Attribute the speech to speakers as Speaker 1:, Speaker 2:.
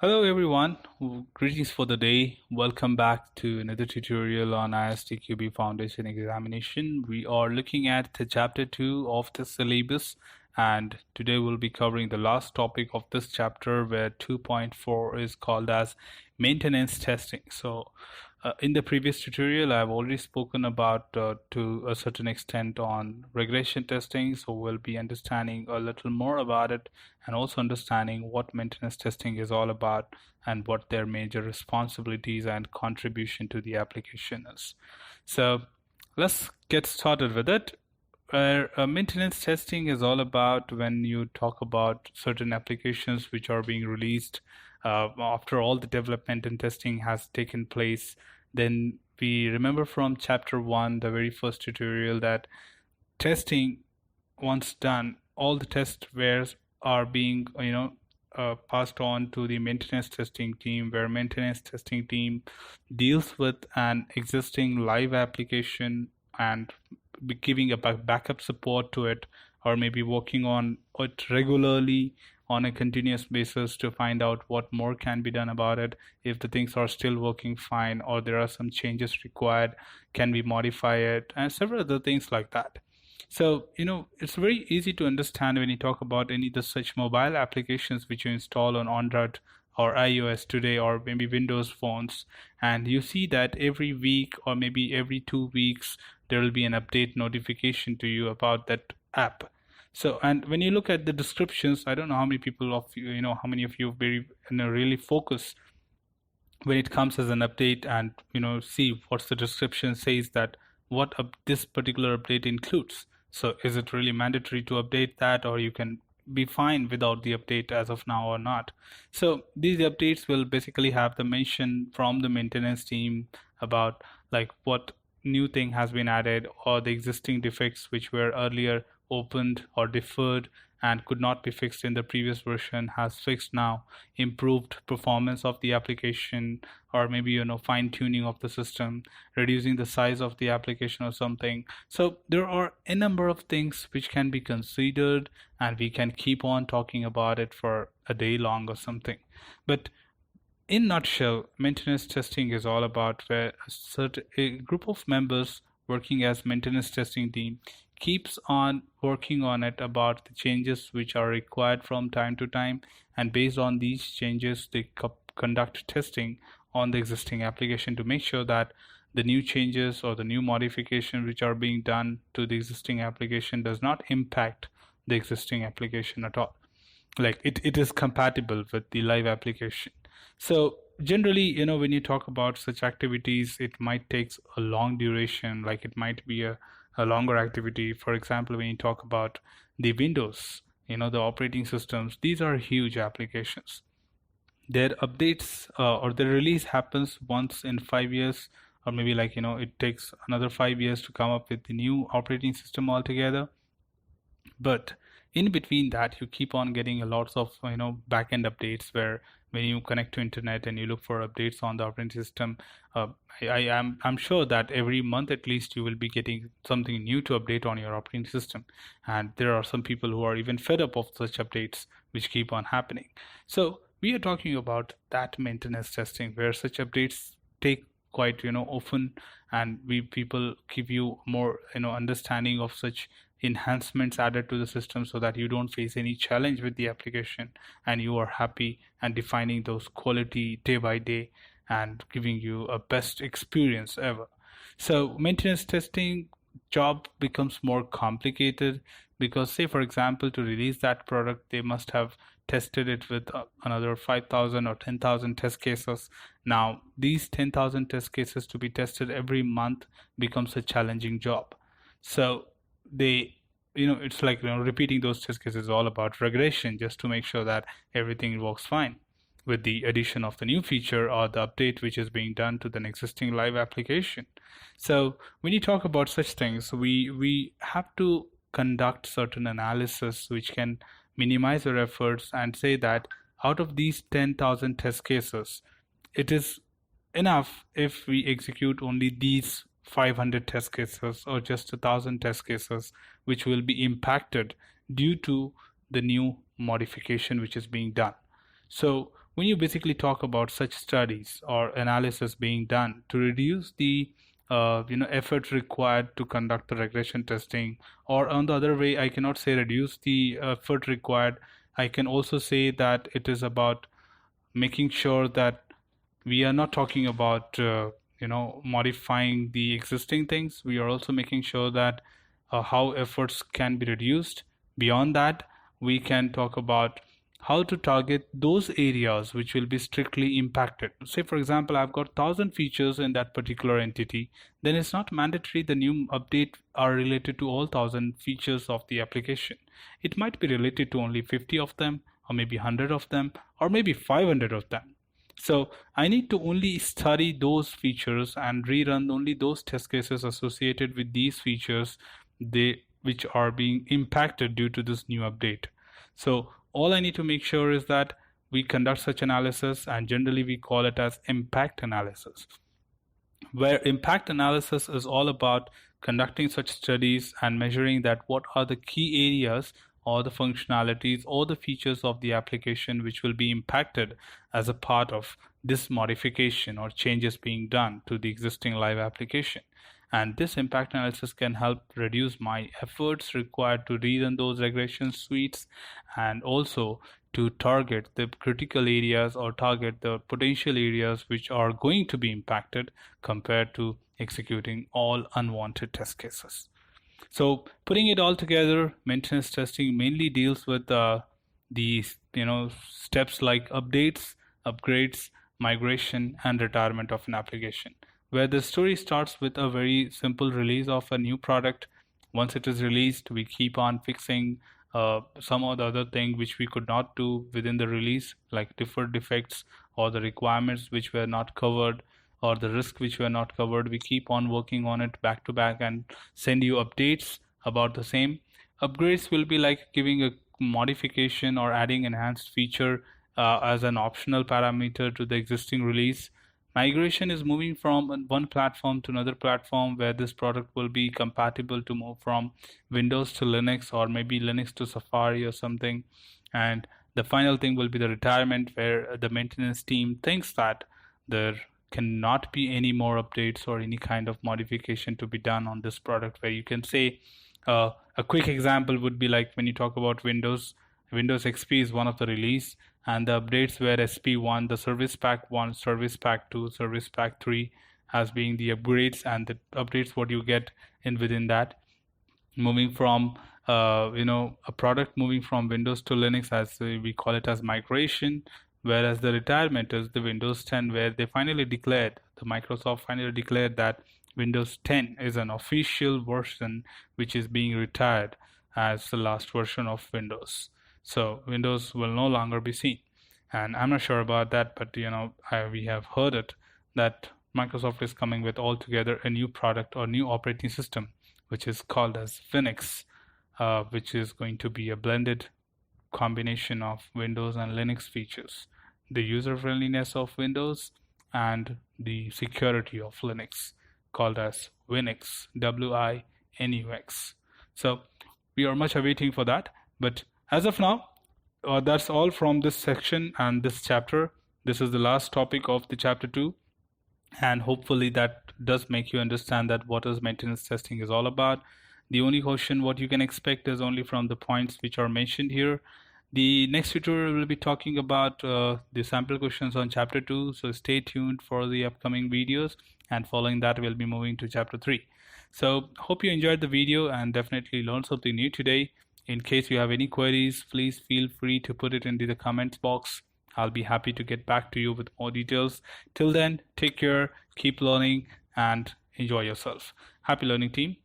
Speaker 1: Hello everyone, greetings for the day. Welcome back to another tutorial on ISTQB Foundation examination. We are looking at the chapter 2 of the syllabus, and today we'll be covering the last topic of this chapter, where 2.4 is called as maintenance testing. In the previous tutorial, I've already spoken about to a certain extent on regression testing, so we'll be understanding a little more about it and also understanding what maintenance testing is all about and what their major responsibilities and contribution to the application is. So let's get started with it. Maintenance testing is all about when you talk about certain applications which are being released after all the development and testing has taken place. Then we remember from chapter 1, the very first tutorial, that testing, once done, all the test wares are being passed on to the maintenance testing team, where maintenance testing team deals with an existing live application and giving a backup support to it, or maybe working on it regularly on a continuous basis to find out what more can be done about it. If the things are still working fine or there are some changes required, can we modify it, and several other things like that. So, it's very easy to understand when you talk about any of the such mobile applications which you install on Android or iOS today, or maybe Windows phones, and you see that every week or maybe every 2 weeks there will be an update notification to you about that app. So, and when you look at the descriptions, I don't know how many people of you, how many of you very really focus when it comes as an update, and see what's the description says, that what this particular update includes. So is it really mandatory to update that, or you can be fine without the update as of now or not? So these updates will basically have the mention from the maintenance team about like what new thing has been added, or the existing defects which were earlier opened or deferred and could not be fixed in the previous version has fixed now, improved performance of the application, or maybe fine tuning of the system, reducing the size of the application or something. So there are a number of things which can be considered, and we can keep on talking about it for a day long or something. But in nutshell, maintenance testing is all about where a group of members working as maintenance testing team keeps on working on it about the changes which are required from time to time, and based on these changes they conduct testing on the existing application to make sure that the new changes or the new modifications which are being done to the existing application does not impact the existing application at all. Like it is compatible with the live application. So generally, when you talk about such activities, it might take a long duration, like it might be a longer activity. For example, when you talk about the Windows, the operating systems, these are huge applications. Their updates or the release happens once in 5 years, or maybe it takes another 5 years to come up with the new operating system altogether. But in between that, you keep on getting a lots of backend updates, where when you connect to internet and you look for updates on the operating system, I'm sure that every month at least you will be getting something new to update on your operating system, and there are some people who are even fed up of such updates which keep on happening. So we are talking about that maintenance testing, where such updates take quite often, and we people give you more understanding of such enhancements added to the system, so that you don't face any challenge with the application and you are happy, and defining those quality day by day and giving you a best experience ever. So maintenance testing job becomes more complicated, because say for example, to release that product they must have tested it with another 5,000 or 10,000 test cases. Now these 10,000 test cases to be tested every month becomes a challenging job. So they it's like repeating those test cases is all about regression, just to make sure that everything works fine with the addition of the new feature or the update which is being done to the existing live application. So when you talk about such things, we have to conduct certain analysis which can minimize our efforts, and say that out of these 10,000 test cases, it is enough if we execute only these 500 test cases or just 1,000 test cases which will be impacted due to the new modification which is being done. So when you basically talk about such studies or analysis being done to reduce the effort required to conduct the regression testing, or on the other way, I cannot say reduce the effort required. I can also say that it is about making sure that we are not talking about modifying the existing things. We are also making sure that how efforts can be reduced. Beyond that, we can talk about how to target those areas which will be strictly impacted. Say for example, I've got 1,000 features in that particular entity, then it's not mandatory the new update are related to all 1,000 features of the application. It might be related to only 50 of them, or maybe 100 of them, or maybe 500 of them. So I need to only study those features and rerun only those test cases associated with these features which are being impacted due to this new update. So all I need to make sure is that we conduct such analysis, and generally we call it as impact analysis, where impact analysis is all about conducting such studies and measuring that what are the key areas or the functionalities or the features of the application which will be impacted as a part of this modification or changes being done to the existing live application. And this impact analysis can help reduce my efforts required to rerun those regression suites, and also to target the critical areas or target the potential areas which are going to be impacted compared to executing all unwanted test cases. So putting it all together, maintenance testing mainly deals with these steps like updates, upgrades, migration, and retirement of an application, where the story starts with a very simple release of a new product. Once it is released, we keep on fixing some of the other thing which we could not do within the release, like deferred defects or the requirements which were not covered or the risk which were not covered. We keep on working on it back to back and send you updates about the same. Upgrades will be like giving a modification or adding enhanced feature as an optional parameter to the existing release. Migration is moving from one platform to another platform, where this product will be compatible to move from Windows to Linux, or maybe Linux to Safari or something. And the final thing will be the retirement, where the maintenance team thinks that there cannot be any more updates or any kind of modification to be done on this product, where you can say a quick example would be like when you talk about Windows XP is one of the release, and the updates were SP1, the Service Pack 1, Service Pack 2, Service Pack 3 as being the upgrades, and the updates what you get in within that. Moving from a product moving from Windows to Linux, as we call it as migration, whereas the retirement is the Windows 10, where they finally declared, the Microsoft finally declared that Windows 10 is an official version which is being retired as the last version of Windows. So Windows will no longer be seen. And I'm not sure about that, but we have heard it that Microsoft is coming with altogether a new product or new operating system, which is called as Linux, which is going to be a blended combination of Windows and Linux features, the user friendliness of Windows and the security of Linux, called as Winux, WINUX. So we are much awaiting for that, but as of now, that's all from this section and this chapter. This is the last topic of the chapter 2, and hopefully that does make you understand that what is maintenance testing is all about. The only question what you can expect is only from the points which are mentioned here. The next tutorial will be talking about the sample questions on chapter 2, so stay tuned for the upcoming videos, and following that we'll be moving to chapter 3. So hope you enjoyed the video and definitely learned something new today. In case you have any queries, please feel free to put it into the comments box. I'll be happy to get back to you with more details. Till then, take care, keep learning, and enjoy yourself. Happy learning, team.